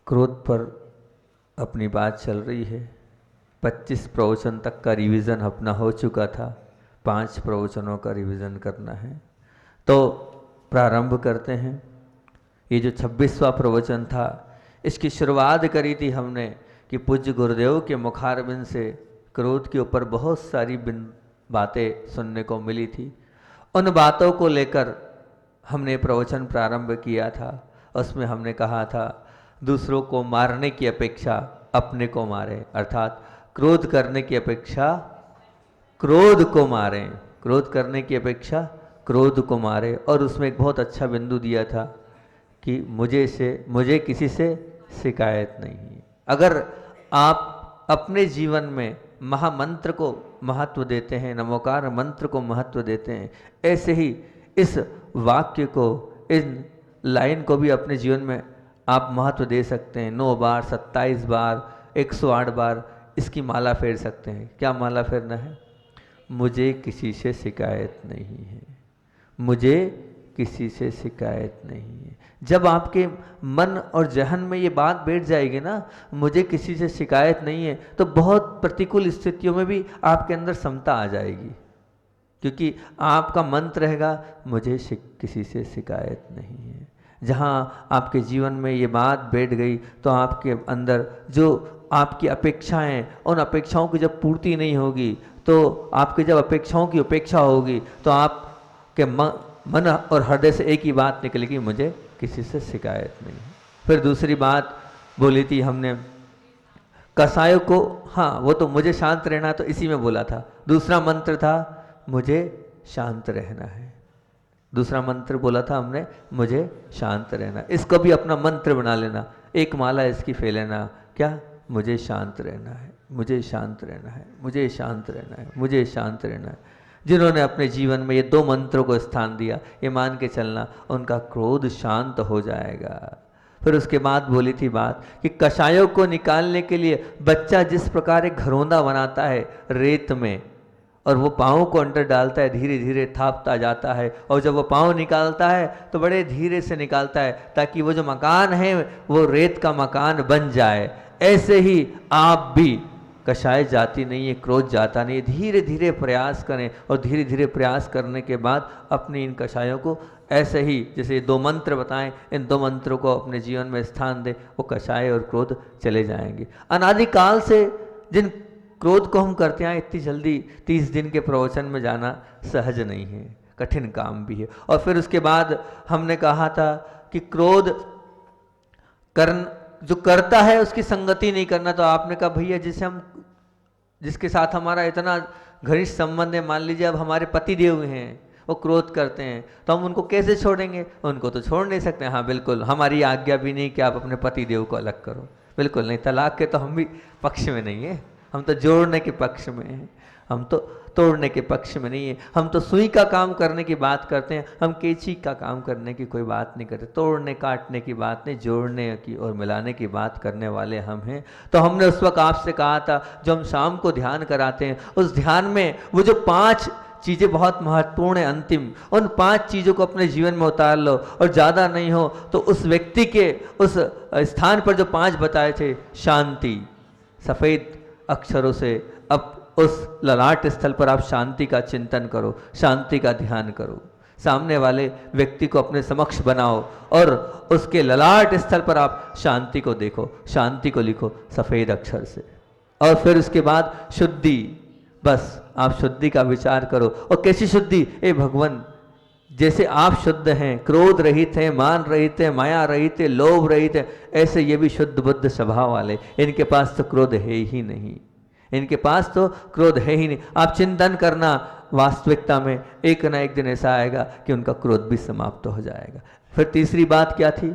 क्रोध पर अपनी बात चल रही है। 25 प्रवचन तक का रिवीजन अपना हो चुका था, 5 प्रवचनों का रिवीजन करना है। तो प्रारंभ करते हैं। ये जो 26वां प्रवचन था, इसकी शुरुआत करी थी हमने कि पूज्य गुरुदेव के मुखारबिंद से क्रोध के ऊपर बहुत सारी बातें सुनने को मिली थी। उन बातों को लेकर हमने प्रवचन प्रारंभ किया था। उसमें हमने कहा था दूसरों को मारने की अपेक्षा अपने को मारें, अर्थात क्रोध करने की अपेक्षा क्रोध को मारें, क्रोध करने की अपेक्षा क्रोध को मारें। और उसमें एक बहुत अच्छा बिंदु दिया था कि मुझे किसी से शिकायत नहीं है। अगर आप अपने जीवन में महामंत्र को महत्व देते हैं, नमोकार मंत्र को महत्व देते हैं, ऐसे ही इस वाक्य को, इन लाइन को भी अपने जीवन में आप महत्व दे सकते हैं। 9 बार, 27 बार, 108 बार इसकी माला फेर सकते हैं। क्या माला फेरना है? मुझे किसी से शिकायत नहीं है, मुझे किसी से शिकायत नहीं है। जब आपके मन और जहन में ये बात बैठ जाएगी ना, मुझे किसी से शिकायत नहीं है, तो बहुत प्रतिकूल स्थितियों में भी आपके अंदर समता आ जाएगी, क्योंकि आपका मंत्र रहेगा मुझे किसी से शिकायत नहीं है। जहाँ आपके जीवन में ये बात बैठ गई तो आपके अंदर जो आपकी अपेक्षाएं, उन अपेक्षाओं की जब पूर्ति नहीं होगी, तो आपके जब अपेक्षाओं की उपेक्षा होगी, तो आपके मन और हृदय से एक ही बात निकलेगी, मुझे किसी से शिकायत नहीं। फिर दूसरी बात बोली थी हमने कसायों को, हाँ वो तो मुझे शांत रहना, तो इसी में बोला था। दूसरा मंत्र था मुझे शांत रहना है। दूसरा मंत्र बोला था हमने मुझे शांत रहना। इसको भी अपना मंत्र बना लेना, एक माला इसकी फेर लेना। क्या? मुझे शांत रहना है, मुझे शांत रहना है, मुझे शांत रहना है, मुझे शांत रहना है। जिन्होंने अपने जीवन में ये 2 मंत्रों को स्थान दिया, ये मान के चलना उनका क्रोध शांत हो जाएगा। फिर उसके बाद बोली थी बात कि कषायों को निकालने के लिए बच्चा जिस प्रकार एक घरौंदा बनाता है रेत में, और वो पाँव को अंदर डालता है, धीरे धीरे थापता जाता है, और जब वो पाँव निकालता है तो बड़े धीरे से निकालता है, ताकि वो जो मकान है वो रेत का मकान बन जाए। ऐसे ही आप भी, कषाय जाती नहीं है, क्रोध जाता नहीं है, धीरे धीरे प्रयास करें, और धीरे धीरे प्रयास करने के बाद अपनी इन कषायों को ऐसे ही, जैसे 2 मंत्र बताएं, इन 2 मंत्रों को अपने जीवन में स्थान दें, वो कषाय और क्रोध चले जाएंगे। अनादिकाल से जिन क्रोध को हम करते हैं, इतनी जल्दी 30 दिन के प्रवचन में जाना सहज नहीं है, कठिन काम भी है। और फिर उसके बाद हमने कहा था कि क्रोध जो करता है उसकी संगति नहीं करना। तो आपने कहा भैया जिसके साथ हमारा इतना घनिष्ठ संबंध है, मान लीजिए अब हमारे पति देव हैं, वो क्रोध करते हैं, तो हम उनको कैसे छोड़ेंगे? उनको तो छोड़ नहीं सकते। हाँ बिल्कुल, हमारी आज्ञा भी नहीं कि आप अपने पति देव को अलग करो, बिल्कुल नहीं। तलाक के तो हम भी पक्ष में नहीं है, हम तो जोड़ने के पक्ष में हैं, हम तो तोड़ने के पक्ष में नहीं है। हम तो सुई का काम करने की बात करते हैं, हम कैंची का काम करने की कोई बात नहीं करते। तोड़ने काटने की बात नहीं, जोड़ने की और मिलाने की बात करने वाले हम हैं। तो हमने उस वक्त आपसे कहा था, जो हम शाम को ध्यान कराते हैं, उस ध्यान में वो जो 5 चीज़ें बहुत महत्वपूर्ण है, अंतिम, उन 5 चीज़ों को अपने जीवन में उतार लो। और ज़्यादा नहीं हो तो उस व्यक्ति के उस स्थान पर जो 5 बताए थे, शांति, सफ़ेद अक्षरों से अब उस ललाट स्थल पर आप शांति का चिंतन करो, शांति का ध्यान करो। सामने वाले व्यक्ति को अपने समक्ष बनाओ और उसके ललाट स्थल पर आप शांति को देखो, शांति को लिखो सफ़ेद अक्षर से। और फिर उसके बाद शुद्धि, बस आप शुद्धि का विचार करो। और कैसी शुद्धि? ए भगवान, जैसे आप शुद्ध हैं, क्रोध रहित हैं, मान रहित हैं, माया रहित हैं, लोभ रहित हैं, ऐसे ये भी शुद्ध बुद्ध स्वभाव वाले। इनके पास तो क्रोध है ही नहीं, इनके पास तो क्रोध है ही नहीं। आप चिंतन करना, वास्तविकता में एक ना एक दिन ऐसा आएगा कि उनका क्रोध भी समाप्त हो जाएगा। फिर तीसरी बात क्या थी?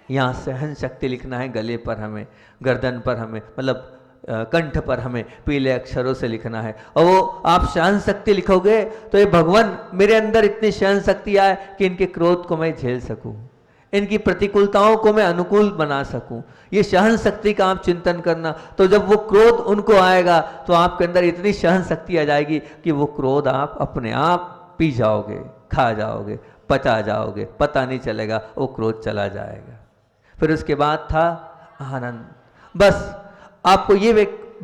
यहाँ सहन शक्ति लिखना है गले पर हमें, गर्दन पर हमें, मतलब कंठ पर हमें पीले अक्षरों से लिखना है। और वो आप सहन शक्ति लिखोगे तो ये भगवान मेरे अंदर इतनी सहन शक्ति आए कि इनके क्रोध को मैं झेल सकूं, इनकी प्रतिकूलताओं को मैं अनुकूल बना सकूं। ये सहन शक्ति का आप चिंतन करना। तो जब वो क्रोध उनको आएगा तो आपके अंदर इतनी सहन शक्ति आ जाएगी कि वो क्रोध आप अपने आप पी जाओगे, खा जाओगे, पचा जाओगे, पता नहीं चलेगा, वो क्रोध चला जाएगा। फिर उसके बाद था आनंद। बस आपको ये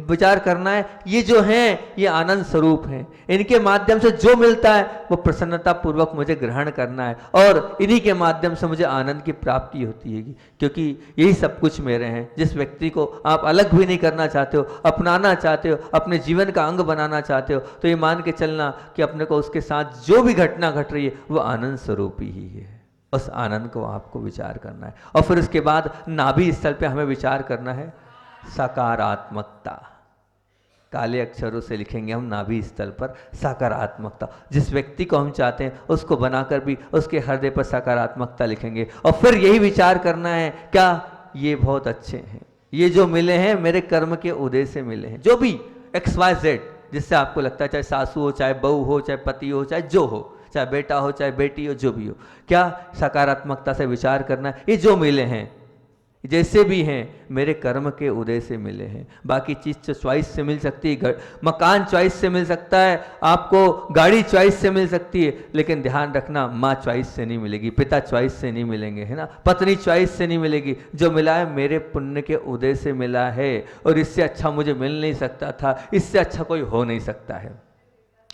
विचार करना है, ये जो हैं ये आनंद स्वरूप हैं, इनके माध्यम से जो मिलता है वो प्रसन्नता पूर्वक मुझे ग्रहण करना है और इन्हीं के माध्यम से मुझे आनंद की प्राप्ति होती है, क्योंकि यही सब कुछ मेरे हैं। जिस व्यक्ति को आप अलग भी नहीं करना चाहते हो, अपनाना चाहते हो, अपने जीवन का अंग बनाना चाहते हो, तो ये मान के चलना कि अपने को उसके साथ जो भी घटना घट रही है वो आनंद स्वरूप ही है। उस आनंद को आपको विचार करना है। और फिर उसके बाद नाभि स्थल पे हमें विचार करना है सकारात्मकता। काले अक्षरों से लिखेंगे हम नाभि स्थल पर सकारात्मकता। जिस व्यक्ति को हम चाहते हैं उसको बनाकर भी उसके हृदय पर सकारात्मकता लिखेंगे। और फिर यही विचार करना है, क्या ये बहुत अच्छे हैं, ये जो मिले हैं मेरे कर्म के उदय से मिले हैं। जो भी XYZ जिससे आपको लगता है, चाहे सासू हो, चाहे बहू हो, चाहे पति हो, चाहे जो हो, चाहे बेटा हो, चाहे बेटी हो, जो भी हो, क्या सकारात्मकता से विचार करना है, ये जो मिले हैं जैसे भी हैं मेरे कर्म के उदय से मिले हैं। बाकी चीज़ तो चॉइस से मिल सकती है, मकान चॉइस से मिल सकता है, आपको गाड़ी चॉइस से मिल सकती है, लेकिन ध्यान रखना माँ चॉइस से नहीं मिलेगी, पिता चॉइस से नहीं मिलेंगे, है ना, पत्नी चॉइस से नहीं मिलेगी। जो मिला है मेरे पुण्य के उदय से मिला है, और इससे अच्छा मुझे मिल नहीं सकता था, इससे अच्छा कोई हो नहीं सकता है,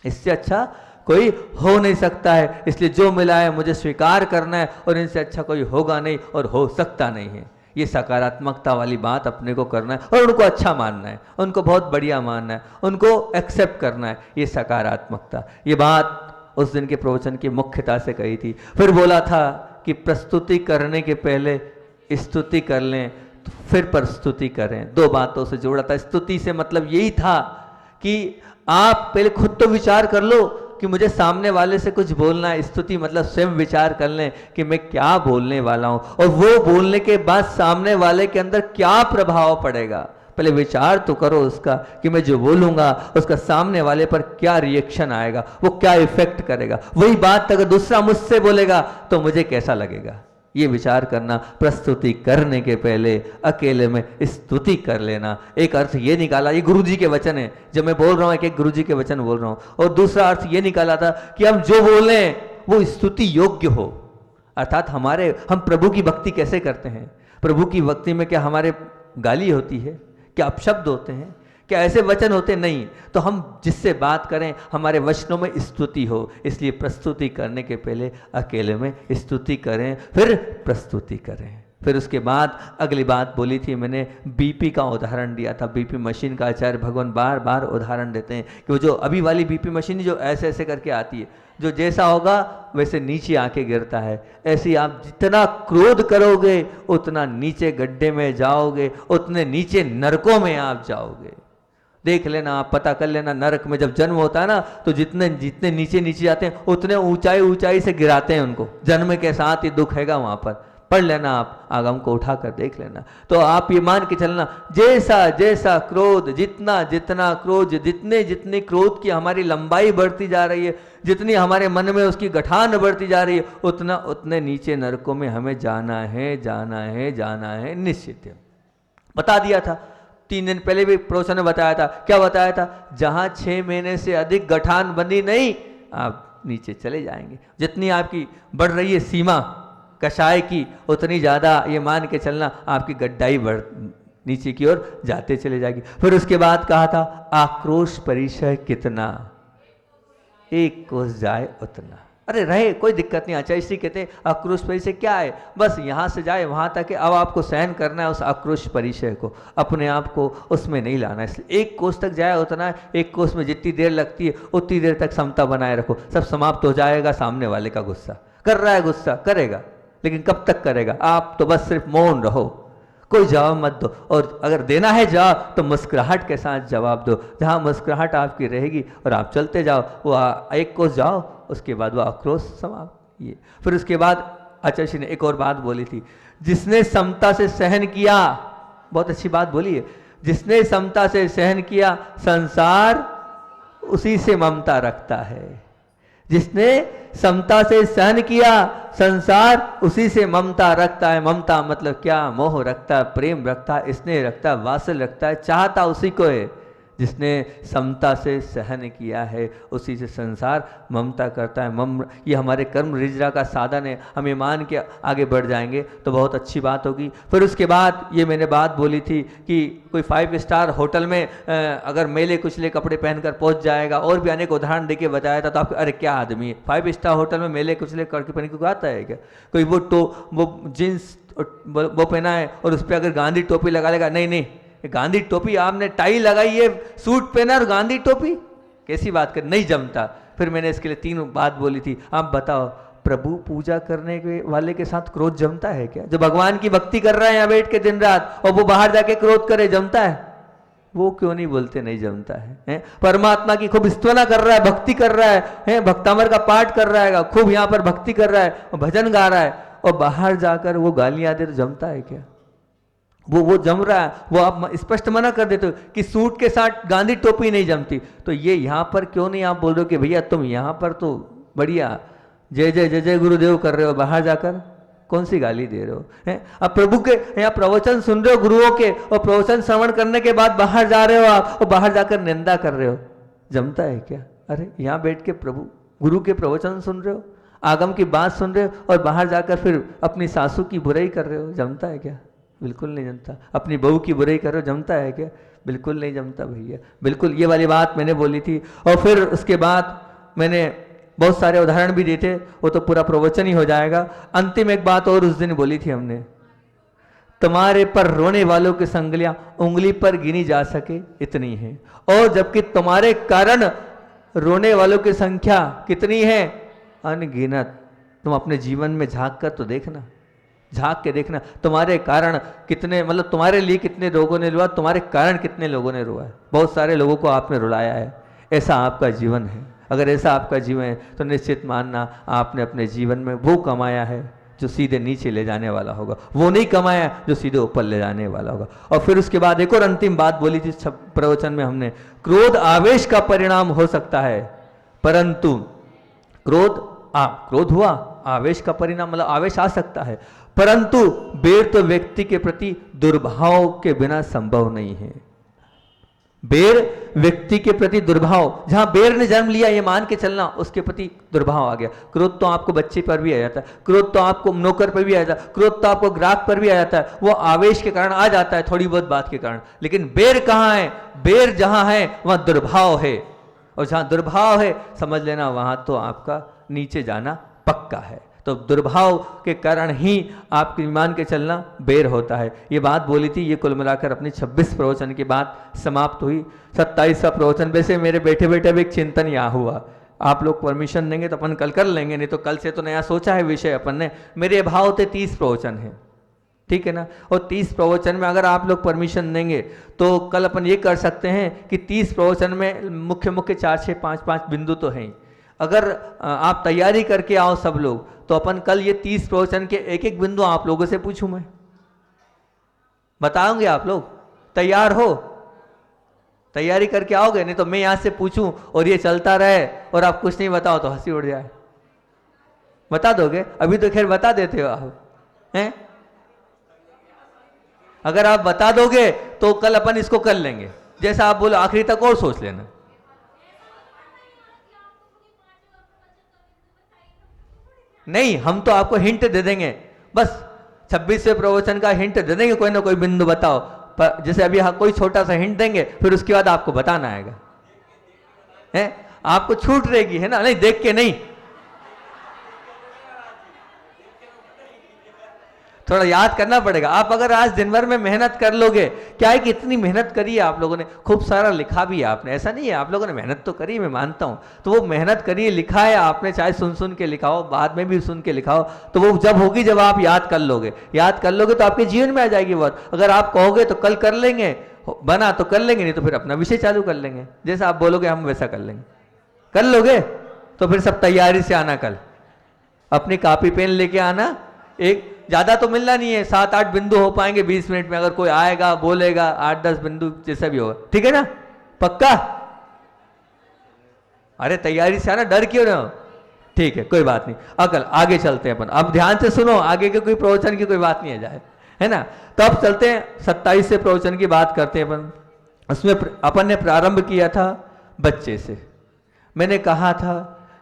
इससे अच्छा कोई हो नहीं सकता है। इसलिए जो मिला है मुझे स्वीकार करना है, और इनसे अच्छा कोई होगा नहीं और हो सकता नहीं है। ये सकारात्मकता वाली बात अपने को करना है, और उनको अच्छा मानना है, उनको बहुत बढ़िया मानना है, उनको एक्सेप्ट करना है। ये सकारात्मकता, ये बात उस दिन के प्रवचन की मुख्यता से कही थी। फिर बोला था कि प्रस्तुति करने के पहले स्तुति कर लें, तो फिर प्रस्तुति करें। दो बातों से जोड़ा था। स्तुति से मतलब यही था कि आप पहले खुद तो विचार कर लो कि मुझे सामने वाले से कुछ बोलना है। स्तुति मतलब स्वयं विचार कर लें कि मैं क्या बोलने वाला हूं, और वो बोलने के बाद सामने वाले के अंदर क्या प्रभाव पड़ेगा। पहले विचार तो करो उसका कि मैं जो बोलूंगा उसका सामने वाले पर क्या रिएक्शन आएगा, वो क्या इफेक्ट करेगा। वही बात अगर दूसरा मुझसे बोलेगा तो मुझे कैसा लगेगा, ये विचार करना। प्रस्तुति करने के पहले अकेले में स्तुति कर लेना। एक अर्थ ये निकाला, ये गुरुजी के वचन है, जब मैं बोल रहा हूँ एक गुरुजी के वचन बोल रहा हूँ, और दूसरा अर्थ ये निकाला था कि हम जो बोलें वो स्तुति योग्य हो। अर्थात हम प्रभु की भक्ति कैसे करते हैं, प्रभु की भक्ति में क्या हमारे गाली होती है, क्या अपशब्द होते हैं, क्या ऐसे वचन होते नहीं। तो हम जिससे बात करें हमारे वचनों में स्तुति हो। इसलिए प्रस्तुति करने के पहले अकेले में स्तुति करें, फिर प्रस्तुति करें। फिर उसके बाद अगली बात बोली थी मैंने, बीपी का उदाहरण दिया था। बीपी मशीन का आचार्य भगवान बार बार उदाहरण देते हैं कि वो जो अभी वाली बीपी मशीन जो ऐसे ऐसे करके आती है, जो जैसा होगा वैसे नीचे आके गिरता है। ऐसे आप जितना क्रोध करोगे उतना नीचे गड्ढे में जाओगे, उतने नीचे नरकों में आप जाओगे। देख लेना, आप पता कर लेना, नरक में जब जन्म होता है ना तो जितने जितने नीचे नीचे जाते हैं उतने ऊंचाई ऊंचाई से गिराते हैं उनको। जन्म के साथ ही दुख हैगा वहां पर, पढ़ लेना आप, आगम को उठा कर देख लेना। तो आप ये मान के चलना, जैसा जैसा क्रोध, जितना जितना क्रोध, जितने जितनी क्रोध की हमारी लंबाई बढ़ती जा रही है, जितनी हमारे मन में उसकी गठान बढ़ती जा रही है, उतना उतने नीचे नरकों में हमें जाना है, जाना है, जाना है, निश्चित है। बता दिया था 3 दिन पहले भी प्रवचन में बताया था। क्या बताया था? जहां 6 महीने से अधिक गठान बंदी नहीं, आप नीचे चले जाएंगे। जितनी आपकी बढ़ रही है सीमा कषाय की, उतनी ज़्यादा ये मान के चलना आपकी गड्ढाई बढ़ नीचे की ओर जाते चले जाएगी। फिर उसके बाद कहा था आक्रोश परिचय कितना, 1 कोस जाए उतना। अरे रहे कोई दिक्कत नहीं। आचार्य श्री कहते हैं आक्रोश परिचय क्या है, बस यहाँ से जाए वहाँ तक है। अब आपको सहन करना है उस आक्रोश परिचय को, अपने आप को उसमें नहीं लाना है। इसलिए 1 कोस तक जाए उतना है। 1 कोस में जितनी देर लगती है उतनी देर तक समता बनाए रखो, सब समाप्त हो जाएगा। सामने वाले का गुस्सा कर रहा है, गुस्सा करेगा, लेकिन कब तक करेगा। आप तो बस सिर्फ मौन रहो, कोई जवाब मत दो, और अगर देना है जवाब तो मुस्कुराहट के साथ जवाब दो। जहाँ मुस्कुराहट आपकी रहेगी और आप चलते जाओ, वो 1 कोस जाओ, उसके बाद वो आक्रोश समाप्त। ये फिर उसके बाद आचार्य श्री ने एक और बात बोली थी, जिसने समता से सहन किया, बहुत अच्छी बात बोली है, जिसने समता से सहन किया संसार उसी से ममता रखता है। जिसने समता से सहन किया संसार उसी से ममता रखता है। ममता मतलब क्या? मोह रखता है, प्रेम रखता है, स्नेह रखता है, वात्सल्य रखता है, चाहता उसी को है। जिसने समता से सहन किया है उसी से संसार ममता करता है। ये हमारे कर्म रिजरा का साधन है। हम ये मान के आगे बढ़ जाएंगे तो बहुत अच्छी बात होगी। फिर उसके बाद ये मैंने बात बोली थी कि कोई 5 स्टार होटल में अगर मेले कुचले कपड़े पहनकर पहुंच जाएगा, और भी अनेक उदाहरण देके बताया था, तो आप अरे क्या आदमी है, 5 स्टार होटल में मेले कुचले करके पहन के आता है क्या? कोई वो जीन्स वो पहना है और उस पर अगर गांधी टोपी लगा लेगा, नहीं नहीं गांधी टोपी, आपने टाई लगाई है, सूट पहना और गांधी टोपी, कैसी बात कर, नहीं जमता। फिर मैंने इसके लिए 3 बात बोली थी। आप बताओ, प्रभु पूजा करने के वाले के साथ क्रोध जमता है क्या? जो भगवान की भक्ति कर रहा है यहाँ बैठ के दिन रात, और वो बाहर जाके क्रोध करे, जमता है? वो क्यों नहीं बोलते नहीं जमता है? परमात्मा की खूब स्तुति कर रहा है, भक्ति कर रहा है, भक्तामर का पाठ कर रहा है, खूब यहाँ पर भक्ति कर रहा है, भजन गा रहा है, और बाहर जाकर वो गालियां दे तो जमता है क्या? वो जम रहा है। वो आप स्पष्ट मना कर देते हो कि सूट के साथ गांधी टोपी नहीं जमती, तो ये यहाँ पर क्यों नहीं आप बोल रहे हो कि भैया तुम यहाँ पर तो बढ़िया जय जय जय जय गुरुदेव कर रहे हो, बाहर जाकर कौन सी गाली दे रहे हो? हैं? अब प्रभु के यहाँ प्रवचन सुन रहे हो गुरुओं के, और प्रवचन श्रवण करने के बाद बाहर जा रहे हो आप, और बाहर जाकर निंदा कर रहे हो, जमता है क्या? अरे यहाँ बैठ के प्रभु गुरु के प्रवचन सुन रहे हो, आगम की बात सुन रहे हो, और बाहर जाकर फिर अपनी सासू की बुराई कर रहे हो, जमता है क्या? बिल्कुल नहीं जमता। अपनी बहू की बुराई कर रहे हो, जमता है क्या? बिल्कुल नहीं जमता भैया, बिल्कुल। ये वाली बात मैंने बोली थी। और फिर उसके बाद मैंने बहुत सारे उदाहरण भी दिए थे, वो तो पूरा प्रवचन ही हो जाएगा। अंतिम एक बात और उस दिन बोली थी हमने, तुम्हारे पर रोने वालों की संगलियां उंगली पर गिनी जा सके इतनी है, और जबकि तुम्हारे कारण रोने वालों की संख्या कितनी है? अनगिनत। तुम अपने जीवन में झांक कर तो देखना, झांक के देखना, तुम्हारे कारण कितने, मतलब तुम्हारे लिए कितने लोगों ने रोआ, तुम्हारे कारण कितने लोगों ने रोआ है। बहुत सारे लोगों को आपने रुलाया है। ऐसा आपका जीवन है। अगर ऐसा आपका जीवन है तो निश्चित मानना आपने अपने जीवन में वो कमाया है जो सीधे नीचे ले जाने वाला होगा, वो नहीं कमाया जो सीधे ऊपर ले जाने वाला होगा। और फिर उसके बाद एक और अंतिम बात बोली थी प्रवचन में हमने, क्रोध आवेश का परिणाम हो सकता है, परंतु क्रोध हुआ, आवेश का परिणाम मतलब आवेश आ सकता है, परंतु बेर तो व्यक्ति के प्रति दुर्भाव के बिना संभव नहीं है। बेर व्यक्ति के प्रति दुर्भाव, जहां बेर ने जन्म लिया ये मान के चलना, उसके प्रति दुर्भाव आ गया। क्रोध तो आपको बच्चे पर भी आ जाता है, क्रोध तो आपको नौकर पर भी आ जाता है, क्रोध तो आपको ग्राहक पर भी आ जाता है। वो आवेश के कारण आ जाता है, थोड़ी बहुत बात के कारण। लेकिन बेर कहाँ है? बेर जहां है वहां दुर्भाव है, और जहां दुर्भाव है समझ लेना वहां तो आपका नीचे जाना पक्का है। तो दुर्भाव के कारण ही आपके ईमान के चलना बेर होता है। ये बात बोली थी। ये कुल मिलाकर अपनी 26 प्रवचन की बात समाप्त हुई। 27वां प्रवचन वैसे मेरे बैठे बैठे अब एक चिंतन यहाँ हुआ, आप लोग परमिशन देंगे तो अपन कल कर लेंगे, नहीं तो कल से तो नया सोचा है विषय अपन ने। मेरे भाव थे 30 प्रवचन है, ठीक है ना, और 30 प्रवचन में अगर आप लोग परमिशन देंगे तो कल अपन ये कर सकते हैं कि 30 प्रवचन में मुख्य मुख्य 4, 6, 5 बिंदु तो हैं। अगर आप तैयारी करके आओ सब लोग तो अपन कल ये 30 प्रवचन के एक एक बिंदु आप लोगों से पूछूं, मैं बताओगे, आप लोग तैयार हो? तैयारी करके आओगे? नहीं तो मैं यहां से पूछूं और ये चलता रहे और आप कुछ नहीं बताओ तो हंसी उड़ जाए। बता दोगे? अभी तो खैर बता देते हो आप, हैं? अगर आप बता दोगे तो कल अपन इसको कर लेंगे, जैसा आप बोलो आखिरी तक और सोच लेना। नहीं, हम तो आपको हिंट दे देंगे, बस 26वें प्रवचन का हिंट दे देंगे, कोई ना कोई बिंदु बताओ। पर जैसे अभी कोई छोटा सा हिंट देंगे, फिर उसके बाद आपको बताना आएगा, है? आपको छूट रहेगी, है ना? नहीं, देख के नहीं, थोड़ा याद करना पड़ेगा। आप अगर आज दिन भर में मेहनत कर लोगे, क्या है कि इतनी मेहनत करी है आप लोगों ने, खूब सारा लिखा भी है आपने, ऐसा नहीं है, आप लोगों ने मेहनत तो करी, मैं मानता हूं। तो वो मेहनत करी, लिखा है आपने, चाहे सुन सुन के लिखाओ, बाद में भी सुन के लिखाओ, तो वो जब होगी जब आप याद कर लोगे। याद कर लोगे तो आपके जीवन में आ जाएगी बात। अगर आप कहोगे तो कल कर लेंगे, बना तो कर लेंगे, नहीं तो फिर अपना विषय चालू कर लेंगे, जैसा आप बोलोगे हम वैसा कर लेंगे। कर लोगे तो फिर सब तैयारी से आना, कल अपनी कॉपी पेन लेके आना। एक ज्यादा तो मिलना नहीं है, 7-8 बिंदु हो पाएंगे 20 मिनट में, अगर कोई आएगा बोलेगा 8-10 बिंदु जैसा भी होगा, ठीक है ना? पक्का? अरे तैयारी से आना, डर क्यों रहे हो? ठीक है, कोई बात नहीं, अकल आगे चलते हैं अपन। अब ध्यान से सुनो, आगे के कोई प्रवचन की कोई बात नहीं है जाए, है ना? तो अब चलते हैं 27वें प्रवचन की बात करते हैं अपन। उसमें अपन ने प्रारंभ किया था बच्चे से। मैंने कहा था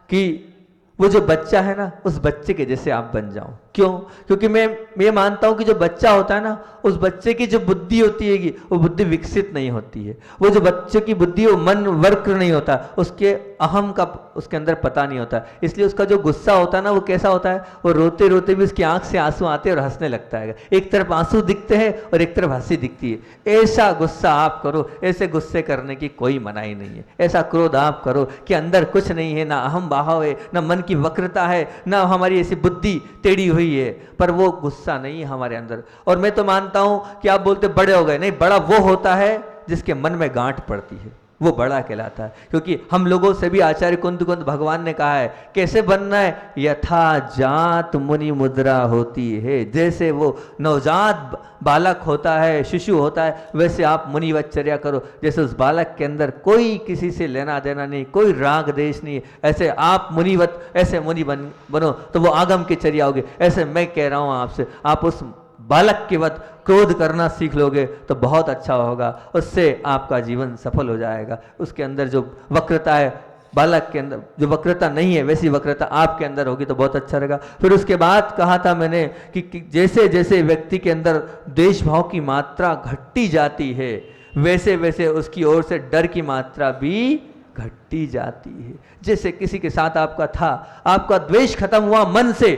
कि वो जो बच्चा है ना, उस बच्चे के जैसे आप बन जाओ। क्यों? क्योंकि मैं ये मानता हूं कि जो बच्चा होता है ना, उस बच्चे की जो बुद्धि होती है वो बुद्धि विकसित नहीं होती है। वो जो बच्चे की बुद्धि, वो मन वक्र नहीं होता, उसके अहम का उसके अंदर पता नहीं होता। इसलिए उसका जो गुस्सा होता है ना, वो कैसा होता है, वो रोते रोते भी उसकी आंख से आंसू आते हैं और हंसने लगता है। एक तरफ आंसू दिखते हैं और एक तरफ हंसी दिखती है। ऐसा गुस्सा आप करो, ऐसे गुस्से करने की कोई मनाही नहीं है। ऐसा क्रोध आप करो कि अंदर कुछ नहीं है, ना अहम भाव है, ना मन की वक्रता है, ना हमारी ऐसी बुद्धि टेढ़ी हुई है, पर वो गुस्सा नहीं है हमारे अंदर। और मैं तो मानता हूं कि आप बोलते बड़े हो गए, नहीं, बड़ा वो होता है जिसके मन में गांठ पड़ती है, वो बड़ा कहलाता है। क्योंकि हम लोगों से भी आचार्य कुंद भगवान ने कहा है कैसे बनना है, यथा जात मुनि मुद्रा होती है। जैसे वो नवजात बालक होता है, शिशु होता है, वैसे आप मुनिवच्चर्या करो। जैसे उस बालक के अंदर कोई किसी से लेना देना नहीं, कोई राग देश नहीं, ऐसे आप मुनिवत, ऐसे मुनि बनो तो वो आगम की चर्या होगी। ऐसे मैं कह रहा हूं आपसे, आप उस बालक के वक्त क्रोध करना सीख लोगे तो बहुत अच्छा होगा, उससे आपका जीवन सफल हो जाएगा। उसके अंदर जो वक्रता है, बालक के अंदर जो वक्रता नहीं है, वैसी वक्रता आपके अंदर होगी तो बहुत अच्छा रहेगा। फिर उसके बाद कहा था मैंने कि जैसे जैसे व्यक्ति के अंदर द्वेष भाव की मात्रा घटती जाती है, वैसे वैसे उसकी ओर से डर की मात्रा भी घटती जाती है। जैसे किसी के साथ आपका था, आपका द्वेष खत्म हुआ मन से,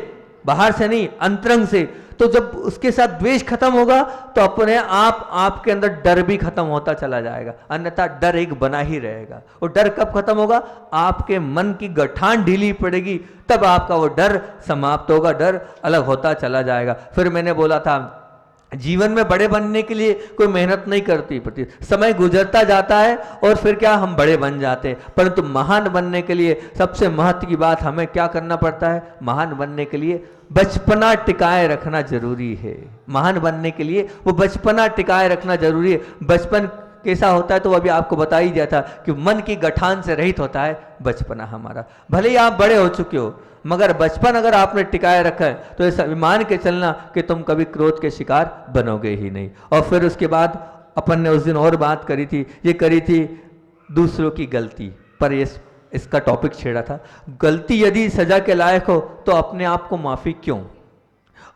बाहर से नहीं, अंतरंग से, तो जब उसके साथ द्वेष खत्म होगा तो अपने आप आपके अंदर डर भी खत्म होता चला जाएगा, अन्यथा डर एक बना ही रहेगा। और डर कब खत्म होगा? आपके मन की गठान ढीली पड़ेगी, तब आपका वो डर समाप्त होगा, डर अलग होता चला जाएगा। फिर मैंने बोला था जीवन में बड़े बनने के लिए कोई मेहनत नहीं करती पड़ती, समय गुजरता जाता है और फिर क्या हम बड़े बन जाते हैं। परंतु महान बनने के लिए सबसे महत्व की बात हमें क्या करना पड़ता है? महान बनने के लिए बचपना टिकाए रखना जरूरी है। महान बनने के लिए वो बचपना टिकाए रखना जरूरी है। बचपन कैसा होता है तो अभी आपको बता ही दिया था कि मन की गठान से रहित होता है बचपना हमारा। भले ही आप बड़े हो चुके हो, मगर बचपन अगर आपने टिकाए रखा है तो ऐसा मान के चलना कि तुम कभी क्रोध के शिकार बनोगे ही नहीं। और फिर उसके बाद अपन ने उस दिन और बात करी थी, ये करी थी दूसरों की गलती पर, ये इसका टॉपिक छेड़ा था, गलती यदि सजा के लायक हो तो अपने आप को माफी क्यों,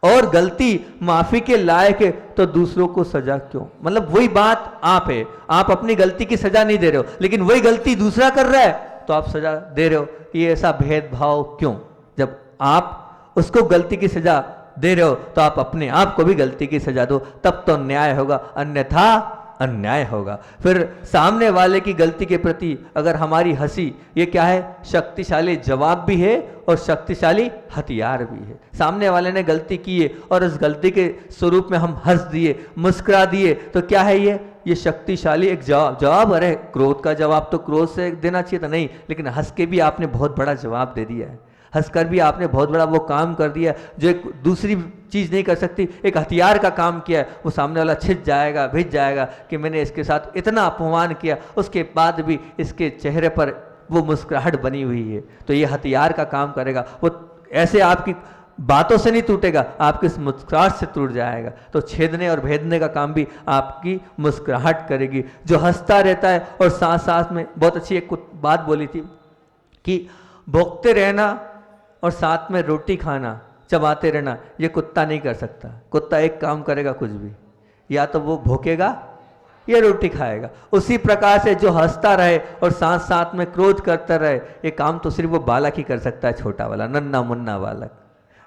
और गलती माफी के लायक है तो दूसरों को सजा क्यों। मतलब वही बात आप है, आप अपनी गलती की सजा नहीं दे रहे हो, लेकिन वही गलती दूसरा कर रहा है तो आप सजा दे रहे हो। ये ऐसा भेदभाव क्यों? जब आप उसको गलती की सजा दे रहे हो तो आप अपने आप को भी गलती की सजा दो, तब तो न्याय होगा, अन्यथा अन्याय होगा। फिर सामने वाले की गलती के प्रति अगर हमारी हंसी, ये क्या है? शक्तिशाली जवाब भी है और शक्तिशाली हथियार भी है। सामने वाले ने गलती की है और उस गलती के स्वरूप में हम हंस दिए, मुस्कुरा दिए, तो क्या है ये शक्तिशाली एक जवाब। अरे क्रोध का जवाब तो क्रोध से देना चाहिए था, नहीं, लेकिन हंस के भी आपने बहुत बड़ा जवाब दे दिया है, हंसकर भी आपने बहुत बड़ा वो काम कर दिया जो एक दूसरी चीज़ नहीं कर सकती, एक हथियार का काम किया है। वो सामने वाला छिद जाएगा, भिज जाएगा कि मैंने इसके साथ इतना अपमान किया, उसके बाद भी इसके चेहरे पर वो मुस्कुराहट बनी हुई है, तो ये हथियार का काम करेगा। वो ऐसे आपकी बातों से नहीं टूटेगा, आपकी मुस्कुराहट से टूट जाएगा। तो छेदने और भेदने का काम भी आपकी मुस्कुराहट करेगी। जो हंसता रहता है और साथ साथ में, बहुत अच्छी एक बात बोली थी कि भोंकते रहना और साथ में रोटी खाना, चबाते रहना, ये कुत्ता नहीं कर सकता। कुत्ता एक काम करेगा कुछ भी, या तो वो भोंकेगा या रोटी खाएगा। उसी प्रकार से जो हंसता रहे और साथ साथ में क्रोध करता रहे, ये काम तो सिर्फ वो बालक ही कर सकता है, छोटा वाला नन्ना मुन्ना बालक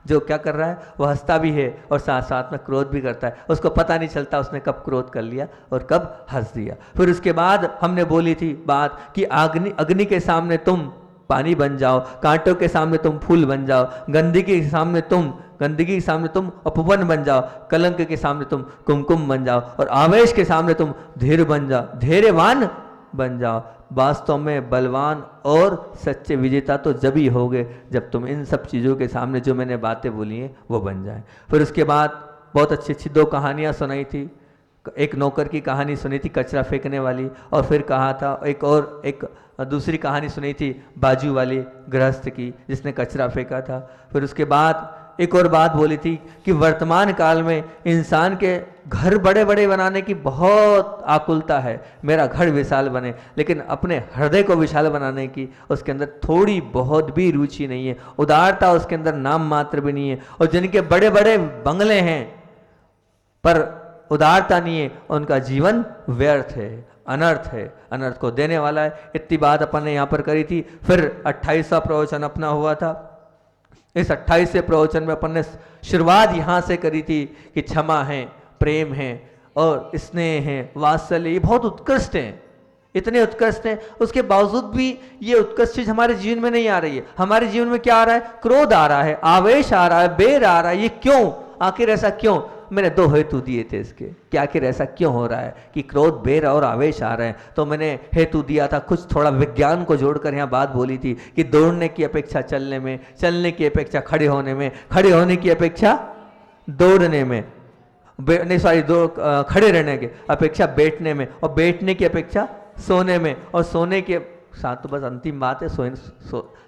जो क्या कर रहा है, वो हंसता भी है और साथ साथ में क्रोध भी करता है। उसको पता नहीं चलता उसने कब क्रोध कर लिया और कब हंस दिया। फिर उसके बाद हमने बोली थी बात कि अग्नि के सामने तुम पानी बन जाओ, कांटों के सामने तुम फूल बन जाओ, गंदगी के सामने तुम उपवन बन जाओ, कलंक के सामने तुम कुमकुम बन जाओ, और आवेश के सामने तुम धीर बन जाओ, धैर्यवान बन जाओ। वास्तव में बलवान और सच्चे विजेता तो जब ही होगे जब तुम इन सब चीज़ों के सामने जो मैंने बातें बोली हैं वो बन जाए। फिर उसके बाद बहुत अच्छी अच्छी 2 कहानियाँ सुनाई थी। एक नौकर की कहानी सुनी थी कचरा फेंकने वाली, और फिर कहा था एक दूसरी कहानी सुनी थी बाजू वाली गृहस्थ की जिसने कचरा फेंका था। फिर उसके बाद एक और बात बोली थी कि वर्तमान काल में इंसान के घर बड़े बड़े बनाने की बहुत आकुलता है, मेरा घर विशाल बने, लेकिन अपने हृदय को विशाल बनाने की उसके अंदर थोड़ी बहुत भी रुचि नहीं है, उदारता उसके अंदर नाम मात्र भी नहीं है। और जिनके बड़े बड़े बंगले हैं पर उदारता नहीं है, उनका जीवन व्यर्थ है, अनर्थ है, अनर्थ को देने वाला है। इतनी बात अपन ने यहाँ पर करी थी। फिर 28वां प्रवचन अपना हुआ था। इस 28वें प्रवचन में अपन ने शुरुआत यहाँ से करी थी कि क्षमा है, प्रेम है और स्नेह है, वात्सल्य, ये बहुत उत्कृष्ट हैं, इतने उत्कृष्ट हैं। उसके बावजूद भी ये उत्कृष्ट चीज हमारे जीवन में नहीं आ रही है। हमारे जीवन में क्या आ रहा है? क्रोध आ रहा है, आवेश आ रहा है, बेर आ रहा है। ये क्यों? आखिर ऐसा क्यों? मैंने 2 हेतु दिए थे इसके कि आखिर ऐसा क्यों हो रहा है कि क्रोध, बेर और आवेश आ रहे हैं। तो मैंने हेतु दिया था, कुछ थोड़ा विज्ञान को जोड़कर यहाँ बात बोली थी कि दौड़ने की अपेक्षा चलने में, चलने की अपेक्षा खड़े होने में, खड़े होने की अपेक्षा दौड़ने में, नहीं सॉरी, खड़े रहने की अपेक्षा बैठने में, और बैठने की अपेक्षा सोने में, और सोने के साथ तो बस अंतिम बात है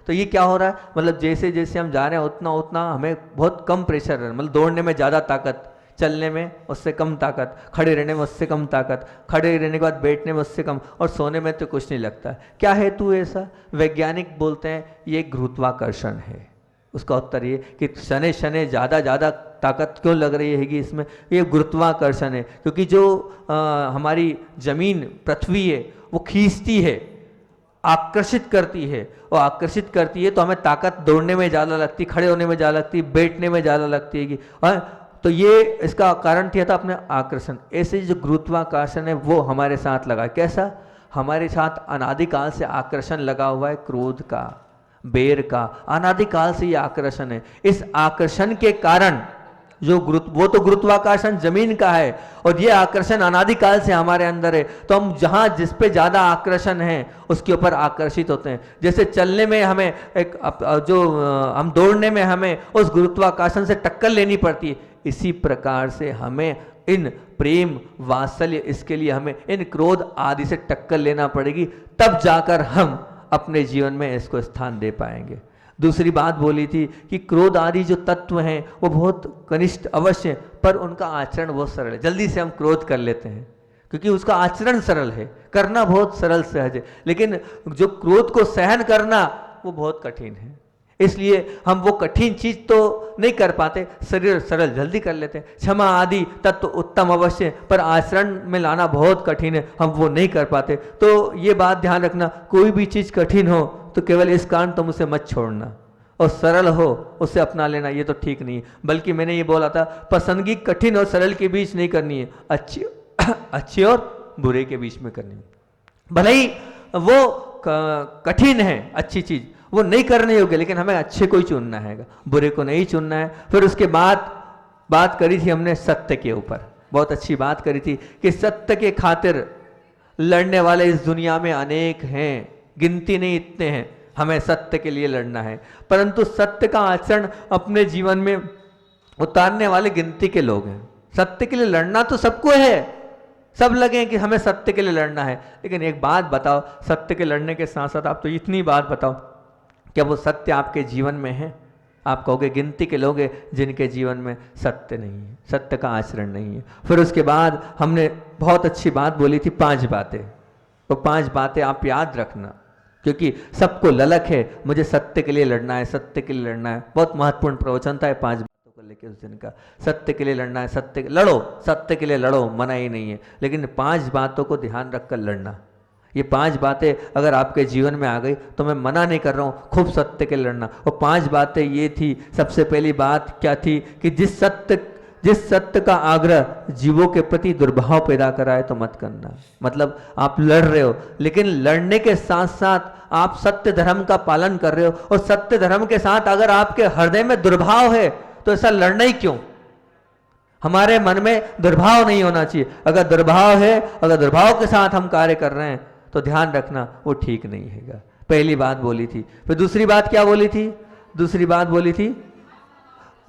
तो ये क्या हो रहा है? मतलब जैसे जैसे हम जा रहे हैं उतना उतना हमें बहुत कम प्रेशर है। मतलब दौड़ने में ज़्यादा ताकत, चलने में उससे कम ताकत, खड़े रहने में उससे कम ताकत, खड़े रहने के बाद बैठने में उससे कम, और सोने में तो कुछ नहीं लगता। क्या हेतु है ऐसा? वैज्ञानिक बोलते हैं ये गुरुत्वाकर्षण है। उसका उत्तर ये कि शनै शनै ज़्यादा ताकत क्यों लग रही है कि इसमें? ये गुरुत्वाकर्षण है, क्योंकि जो हमारी जमीन पृथ्वी है वो खींचती है, आकर्षित करती है, और आकर्षित करती है तो हमें ताकत दौड़ने में ज़्यादा लगती, खड़े होने में ज़्यादा लगती, बैठने में ज़्यादा लगती है। तो ये इसका कारण किया था अपने आकर्षण। ऐसे जो गुरुत्वाकर्षण है वो हमारे साथ लगा। कैसा? हमारे साथ अनादिकाल से आकर्षण लगा हुआ है, क्रोध का, बेर का, अनादिकाल से ये आकर्षण है। इस आकर्षण के कारण जो वो तो गुरुत्वाकर्षण जमीन का है, और ये आकर्षण अनादिकाल से हमारे अंदर है। तो हम जहां जिस पे ज्यादा आकर्षण है उसके ऊपर आकर्षित होते हैं। जैसे चलने में हमें हम दौड़ने में हमें उस गुरुत्वाकर्षण से टक्कर लेनी पड़ती है, इसी प्रकार से हमें इन प्रेम, वात्सल्य, इसके लिए हमें इन क्रोध आदि से टक्कर लेना पड़ेगी, तब जाकर हम अपने जीवन में इसको स्थान दे पाएंगे। दूसरी बात बोली थी कि क्रोध आदि जो तत्व हैं वो बहुत कनिष्ठ अवश्य, पर उनका आचरण बहुत सरल है। जल्दी से हम क्रोध कर लेते हैं क्योंकि उसका आचरण सरल है, करना बहुत सरल सहज है, लेकिन जो क्रोध को सहन करना वो बहुत कठिन है। इसलिए हम वो कठिन चीज तो नहीं कर पाते, शरीर सरल जल्दी कर लेते हैं। क्षमा आदि तत्व उत्तम अवश्य, पर आचरण में लाना बहुत कठिन है, हम वो नहीं कर पाते। तो ये बात ध्यान रखना, कोई भी चीज कठिन हो तो केवल इस कारण तुम उसे मत छोड़ना, और सरल हो उसे अपना लेना, ये तो ठीक नहीं है। बल्कि मैंने ये बोला था, पसंदगी कठिन और सरल के बीच नहीं करनी है, अच्छे और बुरे के बीच में करनी है। भले ही वो कठिन है अच्छी चीज, वो नहीं करने योग्य, लेकिन हमें अच्छे को ही चुनना है, बुरे को नहीं चुनना है। फिर उसके बाद बात करी थी हमने सत्य के ऊपर, बहुत अच्छी बात करी थी कि सत्य के खातिर लड़ने वाले इस दुनिया में अनेक हैं, गिनती नहीं, इतने हैं। हमें सत्य के लिए लड़ना है, परंतु सत्य का आचरण अपने जीवन में उतारने वाले गिनती के लोग हैं। सत्य के लिए लड़ना तो सबको है, सब लगे कि हमें सत्य के लिए लड़ना है, लेकिन एक बात बताओ, सत्य के लड़ने के साथ साथ आप तो इतनी बात बताओ, क्या वो सत्य आपके जीवन में है? आप कहोगे गिनती के लोग हैं जिनके जीवन में सत्य नहीं है, सत्य का आचरण नहीं है। फिर उसके बाद हमने बहुत अच्छी बात बोली थी, 5 बातें। तो 5 बातें आप याद रखना, क्योंकि सबको ललक है मुझे सत्य के लिए लड़ना है, सत्य के लिए लड़ना है। बहुत महत्वपूर्ण प्रवचन था 5 बातों को लेकर उस दिन का। सत्य के लिए लड़ना है, लड़ो, सत्य के लिए लड़ो, मना ही नहीं है, लेकिन 5 बातों को ध्यान रखकर लड़ना। ये 5 बातें अगर आपके जीवन में आ गई तो मैं मना नहीं कर रहा हूँ, खूब सत्य के लड़ना। और 5 बातें ये थी। सबसे पहली बात क्या थी कि जिस सत्य का आग्रह जीवों के प्रति दुर्भाव पैदा कराए तो मत करना। मतलब आप लड़ रहे हो, लेकिन लड़ने के साथ साथ आप सत्य धर्म का पालन कर रहे हो, और सत्य धर्म के साथ अगर आपके हृदय में दुर्भाव है तो ऐसा लड़ना ही क्यों? हमारे मन में दुर्भाव नहीं होना चाहिए। अगर दुर्भाव है, अगर दुर्भाव के साथ हम कार्य कर रहे हैं तो ध्यान रखना वो ठीक नहीं है। पहली बात बोली थी। फिर दूसरी बात क्या बोली थी? दूसरी बात बोली थी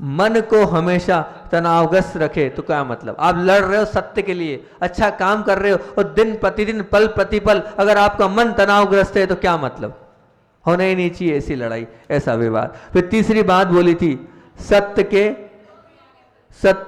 मन को हमेशा तनावग्रस्त रखे। तो क्या मतलब? आप लड़ रहे हो सत्य के लिए, अच्छा काम कर रहे हो, और दिन प्रतिदिन पल प्रतिपल अगर आपका मन तनावग्रस्त है तो क्या मतलब? होना ही नहीं चाहिए ऐसी लड़ाई, ऐसा विवाद। फिर तीसरी बात बोली थी सत्य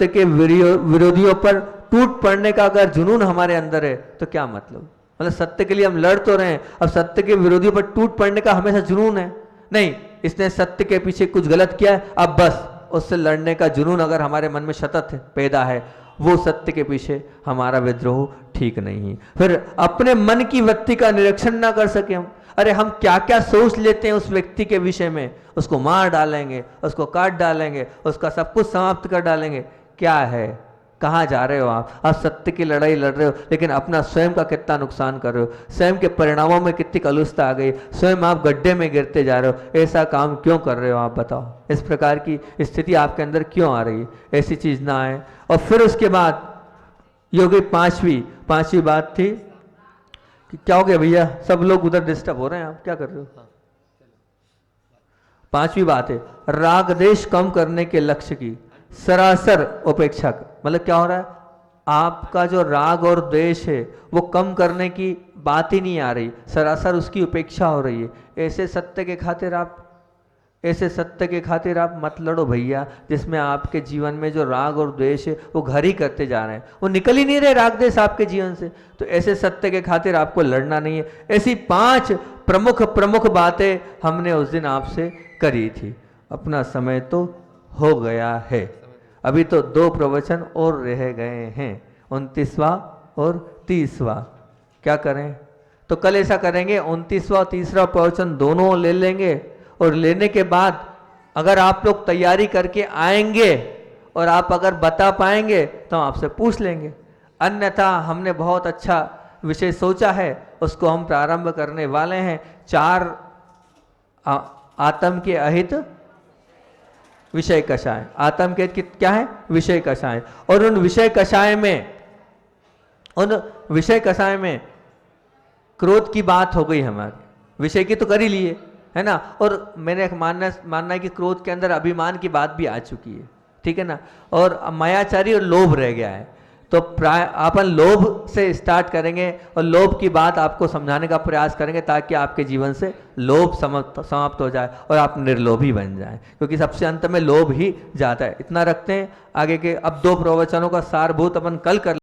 के विरोधियों पर टूट पड़ने का अगर जुनून हमारे अंदर है तो क्या मतलब सत्य के लिए हम लड़ तो रहे हैं, अब सत्य के विरोधियों पर टूट पड़ने का हमेशा जुनून है? नहीं, इसने सत्य के पीछे कुछ गलत किया है, अब बस उससे लड़ने का जुनून अगर हमारे मन में सतत पैदा है, वो सत्य के पीछे हमारा विद्रोह ठीक नहीं है। फिर अपने मन की वृत्ति का निरीक्षण ना कर सके हम, अरे हम क्या क्या सोच लेते हैं उस व्यक्ति के विषय में, उसको मार डालेंगे, उसको काट डालेंगे, उसका सब कुछ समाप्त कर डालेंगे। क्या है, कहाँ जा रहे हो आप सत्य की लड़ाई लड़ रहे हो, लेकिन अपना स्वयं का कितना नुकसान कर रहे हो, स्वयं के परिणामों में कितनी कलुषता आ गई, स्वयं आप गड्ढे में गिरते जा रहे हो। ऐसा काम क्यों कर रहे हो आप बताओ? इस प्रकार की स्थिति आपके अंदर क्यों आ रही है? ऐसी चीज ना आए। और फिर उसके बाद योगी पांचवी बात थी कि क्या हो गया भैया, सब लोग उधर डिस्टर्ब हो रहे हैं, आप क्या कर रहे हो? पांचवी बात है राग देश कम करने के लक्ष्य की सरासर उपेक्षा। मतलब क्या हो रहा है, आपका जो राग और द्वेष है वो कम करने की बात ही नहीं आ रही, सरासर उसकी उपेक्षा हो रही है। ऐसे सत्य के खातिर आप मत लड़ो भैया, जिसमें आपके जीवन में जो राग और द्वेष है वो घर ही करते जा रहे हैं, वो निकल ही नहीं रहे राग द्वेष आपके जीवन से। तो ऐसे सत्य के खातिर आपको लड़ना नहीं है। ऐसी 5 प्रमुख बातें हमने उस दिन आपसे करी थी। अपना समय तो हो गया है, अभी तो 2 प्रवचन और रह गए हैं, 29वां और 30वां। क्या करें? तो कल ऐसा करेंगे, 29वां और 30वां प्रवचन दोनों ले लेंगे, और लेने के बाद अगर आप लोग तैयारी करके आएंगे और आप अगर बता पाएंगे तो हम आपसे पूछ लेंगे, अन्यथा हमने बहुत अच्छा विषय सोचा है, उसको हम प्रारंभ करने वाले हैं। 4 आत्म के अहित विषय कषाय। आत्म के अहित क्या है? विषय कषाय। और उन विषय कषाय में क्रोध की बात हो गई हमारी, विषय की तो कर ही लिए है ना। और मेरे मानना है कि क्रोध के अंदर अभिमान की बात भी आ चुकी है, ठीक है ना। और मायाचारी और लोभ रह गया है, तो अपन लोभ से स्टार्ट करेंगे और लोभ की बात आपको समझाने का प्रयास करेंगे, ताकि आपके जीवन से लोभ समाप्त हो जाए और आप निर्लोभी बन जाएं, क्योंकि सबसे अंत में लोभ ही जाता है। इतना रखते हैं, आगे के अब 2 प्रवचनों का सारभूत अपन कल कर